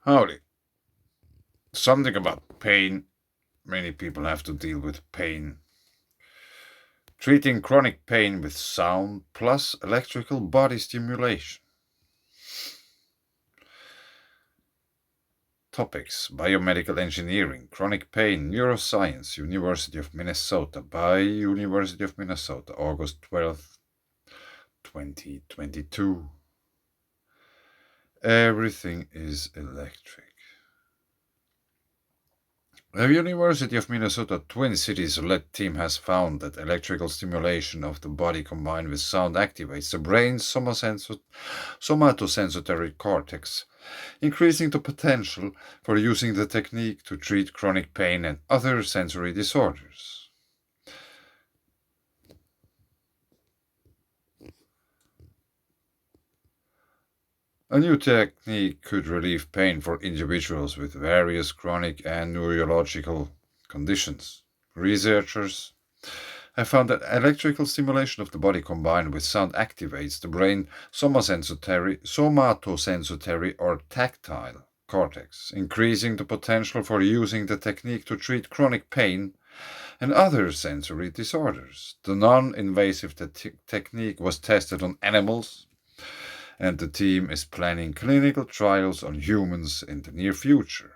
Howdy. Something about pain. Many people have to deal with pain. Treating chronic pain with sound plus electrical body stimulation. Topics: Biomedical Engineering, Chronic Pain, Neuroscience, University of Minnesota, by University of Minnesota, August 12th, 2022. Everything is electric. The University of Minnesota Twin Cities-led team has found that electrical stimulation of the body combined with sound activates the brain's somatosensory cortex, increasing the potential for using the technique to treat chronic pain and other sensory disorders. A new technique could relieve pain for individuals with various chronic and neurological conditions. Researchers have found that electrical stimulation of the body combined with sound activates the brain somatosensory or tactile cortex, increasing the potential for using the technique to treat chronic pain and other sensory disorders. The non-invasive technique was tested on animals, and the team is planning clinical trials on humans in the near future.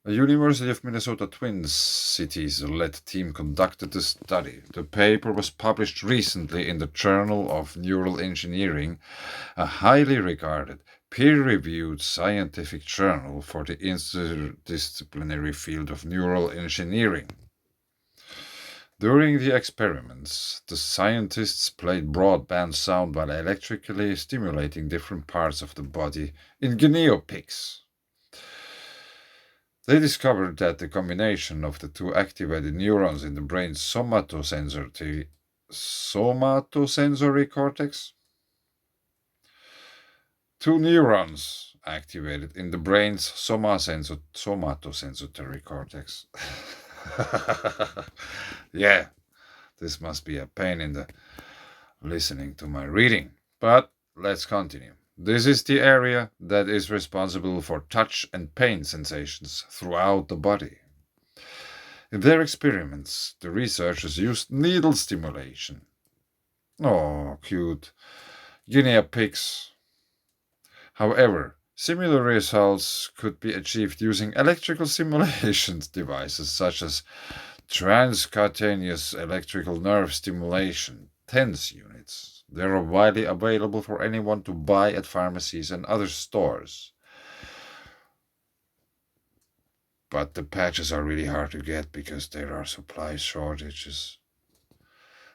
A University of Minnesota Twin Cities-led team conducted the study. The paper was published recently in the Journal of Neural Engineering, a highly regarded, peer-reviewed scientific journal for the interdisciplinary field of neural engineering. During the experiments, the scientists played broadband sound while electrically stimulating different parts of the body in guinea pigs. They discovered that the combination of the two activated neurons in the brain's somatosensory cortex. Two neurons activated in the brain's somatosensory cortex. Yeah, this must be a pain in the listening to my reading. But let's continue. This is the area that is responsible for touch and pain sensations throughout the body. In their experiments, the researchers used needle stimulation. Oh, cute. Guinea pigs. However, similar results could be achieved using electrical stimulation devices such as transcutaneous electrical nerve stimulation, TENS units. They are widely available for anyone to buy at pharmacies and other stores. But the patches are really hard to get because there are supply shortages.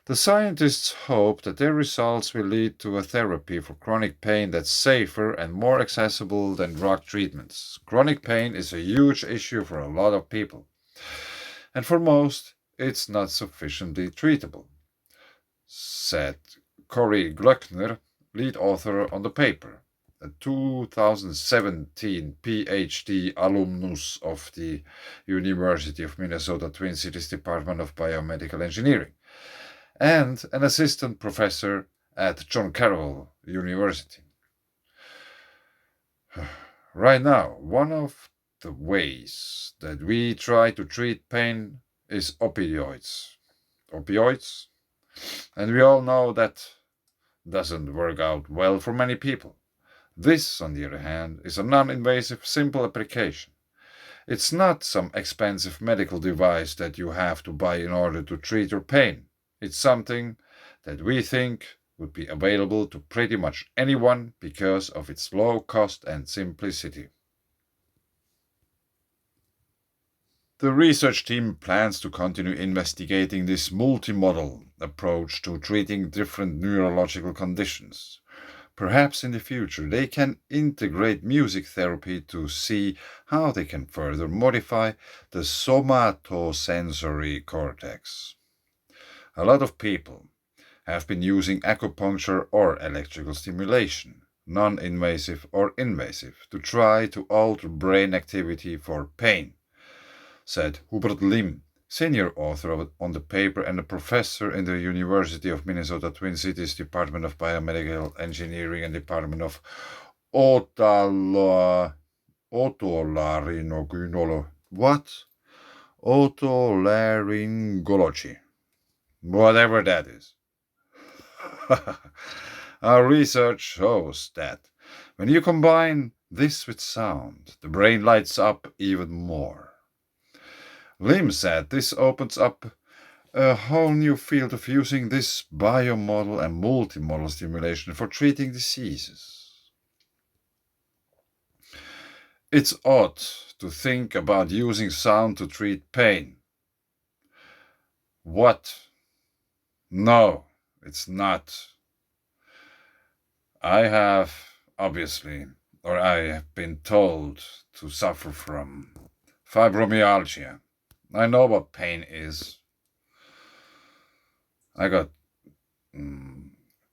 The scientists hope that their results will lead to a therapy for chronic pain that's safer and more accessible than drug treatments. Chronic pain is a huge issue for a lot of people, and for most, it's not sufficiently treatable, said Cory Gluckner, lead author on the paper, a 2017 PhD alumnus of the University of Minnesota Twin Cities Department of Biomedical Engineering, and an assistant professor at John Carroll University. Right now, one of the ways that we try to treat pain is opioids. Opioids? And we all know that doesn't work out well for many people. This, on the other hand, is a non-invasive, simple application. It's not some expensive medical device that you have to buy in order to treat your pain. It's something that we think would be available to pretty much anyone because of its low cost and simplicity. The research team plans to continue investigating this multimodal approach to treating different neurological conditions. Perhaps in the future they can integrate music therapy to see how they can further modify the somatosensory cortex. A lot of people have been using acupuncture or electrical stimulation, non-invasive or invasive, to try to alter brain activity for pain, said Hubert Lim, senior author on the paper and a professor in the University of Minnesota Twin Cities Department of Biomedical Engineering and Department of Otolaryngology. Whatever that is. Our research shows that when you combine this with sound, the brain lights up even more. Lim said this opens up a whole new field of using this biomodal and multimodal stimulation for treating diseases. It's odd to think about using sound to treat pain. What? No, it's not. I have been told to suffer from fibromyalgia. I know what pain is. I got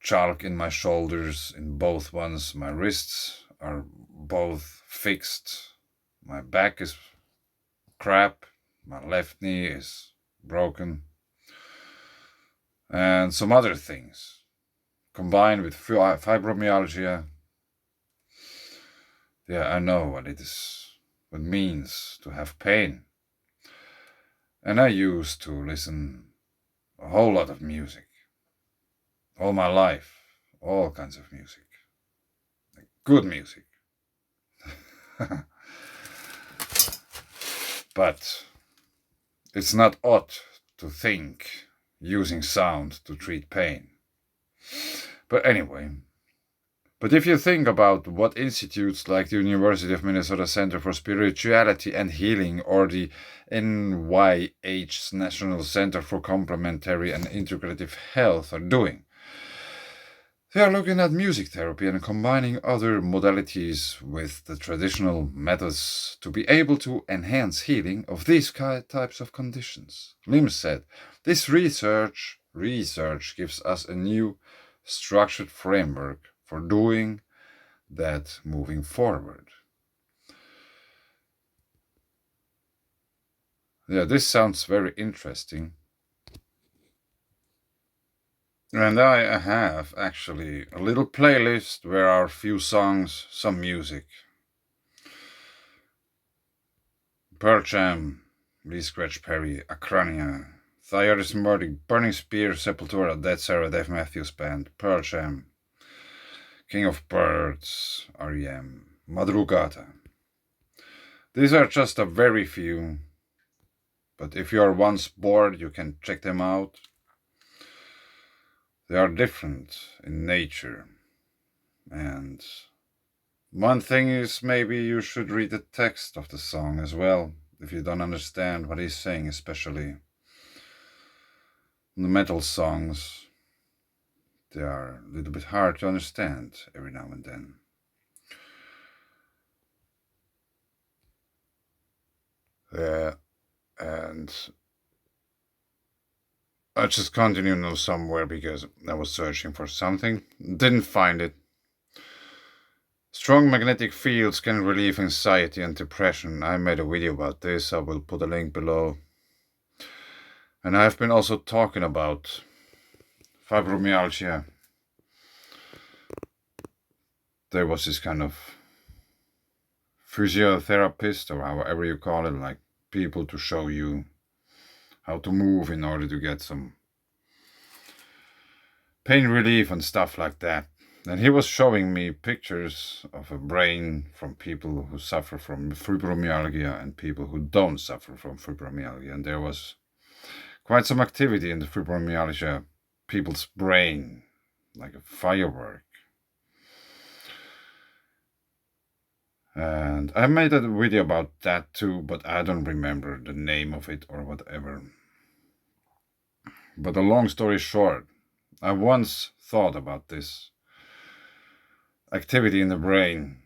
chalk in my shoulders, in both ones. My wrists are both fixed. My back is crap. My left knee is broken. And some other things. Combined with fibromyalgia. Yeah, I know what it means to have pain. And I used to listen a whole lot of music. All my life. All kinds of music. Like good music. But it's not odd to think using sound to treat pain. But anyway, if you think about what institutes like the University of Minnesota Center for Spirituality and Healing or the NYH's National Center for Complementary and Integrative Health are doing, they are looking at music therapy and combining other modalities with the traditional methods to be able to enhance healing of these types of conditions. Lim said, this research gives us a new structured framework for doing that moving forward. Yeah, this sounds very interesting. And I have actually a little playlist where are a few songs, some music. Pearl Jam, Lee Scratch Perry, Acrania, Thyroid Murdoch, Burning Spear, Sepultura, Dead Sarah, Dave Matthews Band, Pearl Jam, King of Birds, R.E.M., Madrugada. These are just a very few, but if you are once bored, you can check them out. They are different in nature. And one thing is maybe you should read the text of the song as well, if you don't understand what he's saying, especially the metal songs. They are a little bit hard to understand every now and then. And I just continue now somewhere because I was searching for something. Didn't find it. Strong magnetic fields can relieve anxiety and depression. I made a video about this. I will put a link below. And I've been also talking about fibromyalgia. There was this kind of physiotherapist, or however you call it, like people to show you how to move in order to get some pain relief and stuff like that. And he was showing me pictures of a brain from people who suffer from fibromyalgia and people who don't suffer from fibromyalgia. And there was quite some activity in the fibromyalgia people's brain, like a firework. And I made a video about that too, but I don't remember the name of it or whatever. But a long story short, I once thought about this activity in the brain,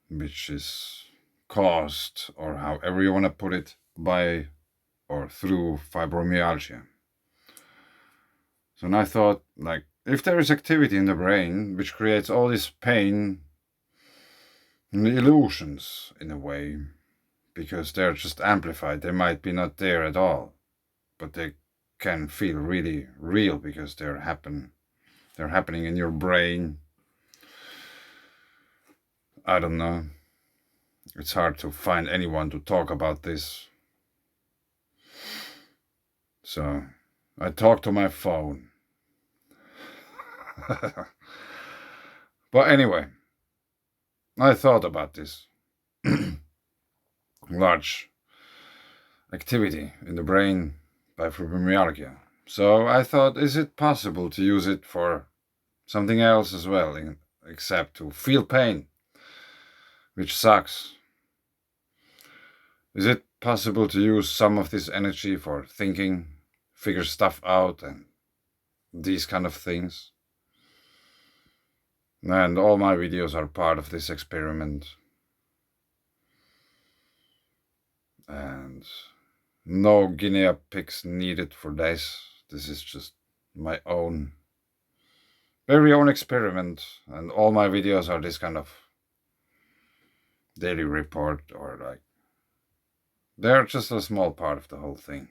which is caused, or however you want to put it, by or through fibromyalgia. So then I thought, like, if there is activity in the brain which creates all this pain and illusions in a way, because they're just amplified. They might be not there at all, but they can feel really real because they're happening in your brain. I don't know. It's hard to find anyone to talk about this. So I talk to my phone. But anyway, I thought about this large activity in the brain by fibromyalgia. So I thought, is it possible to use it for something else as well, except to feel pain, which sucks? Is it possible to use some of this energy for thinking, figure stuff out, and these kind of things? And all my videos are part of this experiment. And no guinea pigs needed for this. This is just my own, very own experiment. And all my videos are this kind of daily report, or like, they're just a small part of the whole thing.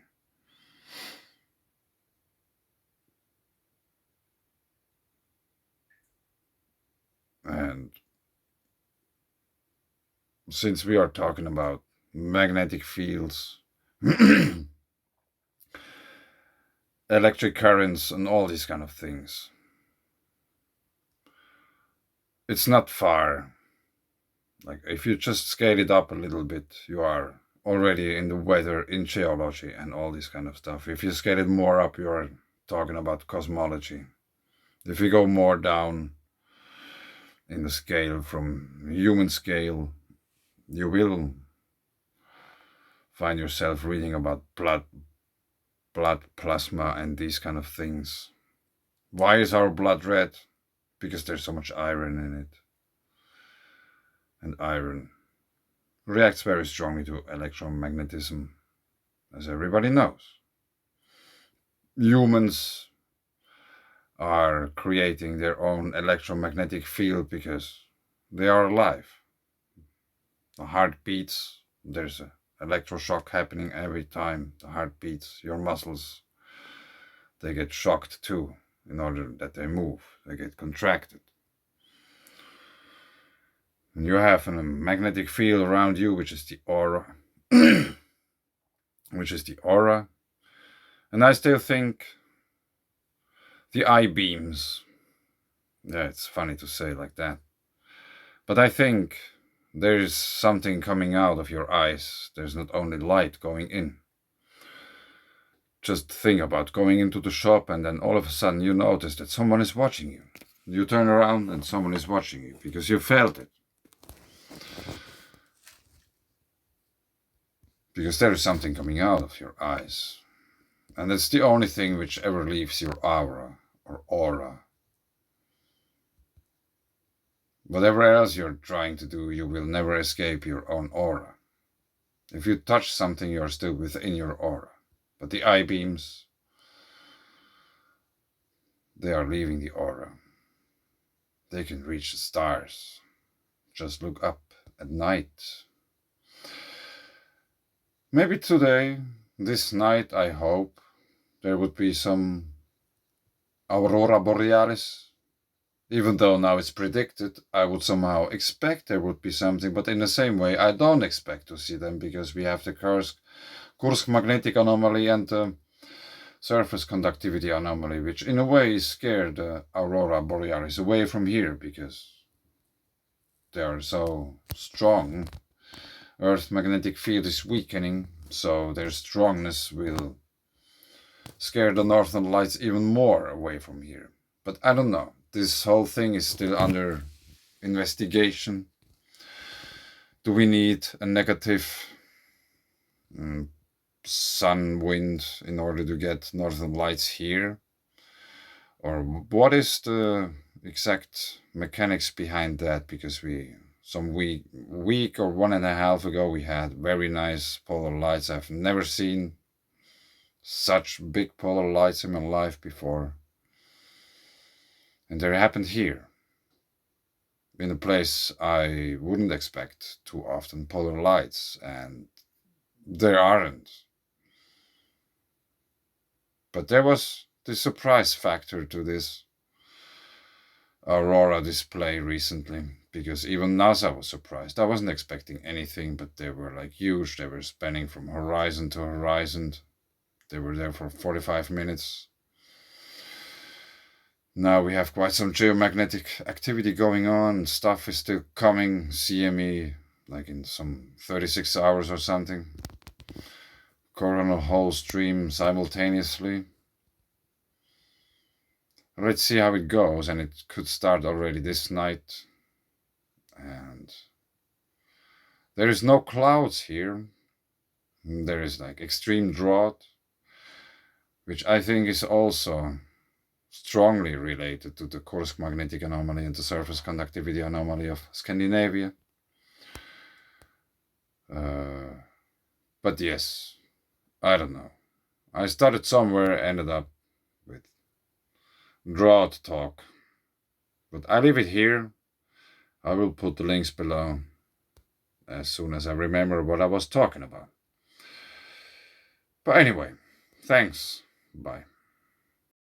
And since we are talking about magnetic fields, electric currents, and all these kind of things, it's not far. Like, if you just scale it up a little bit, you are already in the weather, in geology, and all this kind of stuff. If you scale it more up, you are talking about cosmology. If you go more down in the scale, from human scale, you will find yourself reading about blood plasma, and these kind of things. Why is our blood red? Because there's so much iron in it. And iron reacts very strongly to electromagnetism, as everybody knows. Humans are creating their own electromagnetic field because they are alive. The heart beats, there's an electroshock happening every time the heart beats. Your muscles, they get shocked too, in order that they move, they get contracted. And you have a magnetic field around you, which is the aura. Which is the aura. And I still think the I-beams, yeah, it's funny to say like that, but I think there's something coming out of your eyes. There's not only light going in. Just think about going into the shop and then all of a sudden you notice that someone is watching you. You turn around and someone is watching you because you felt it. Because there is something coming out of your eyes. And it's the only thing which ever leaves your aura or aura. Whatever else you're trying to do, you will never escape your own aura. If you touch something, you're still within your aura. But the I-beams, they are leaving the aura. They can reach the stars. Just look up at night. Maybe today, this night, I hope, there would be some aurora borealis. Even though now it's predicted, I would somehow expect there would be something, but in the same way, I don't expect to see them because we have the Kursk magnetic anomaly and the surface conductivity anomaly, which in a way scared the aurora borealis away from here because they are so strong. Earth's magnetic field is weakening, so their strongness will scare the northern lights even more away from here. But I don't know. This whole thing is still under investigation. Do we need a negative sun wind in order to get northern lights here? Or what is the exact mechanics behind that? Because some week or 1.5 ago we had very nice polar lights. I've never seen such big polar lights in my life before. And they happened here, in a place I wouldn't expect too often polar lights. And There aren't. But there was the surprise factor to this aurora display recently, because even NASA was surprised. I wasn't expecting anything, but they were like huge. They were spanning from horizon to horizon. They were there for 45 minutes. Now we have quite some geomagnetic activity going on. Stuff is still coming. CME, like in some 36 hours or something. Coronal hole stream simultaneously. Let's see how it goes, and it could start already this night. And there is no clouds here. There is like extreme drought, which I think is also strongly related to the Kursk magnetic anomaly and the surface conductivity anomaly of Scandinavia. But yes, I don't know. I started somewhere, ended up with drought talk. But I leave it here. I will put the links below as soon as I remember what I was talking about. But anyway, thanks. Bye.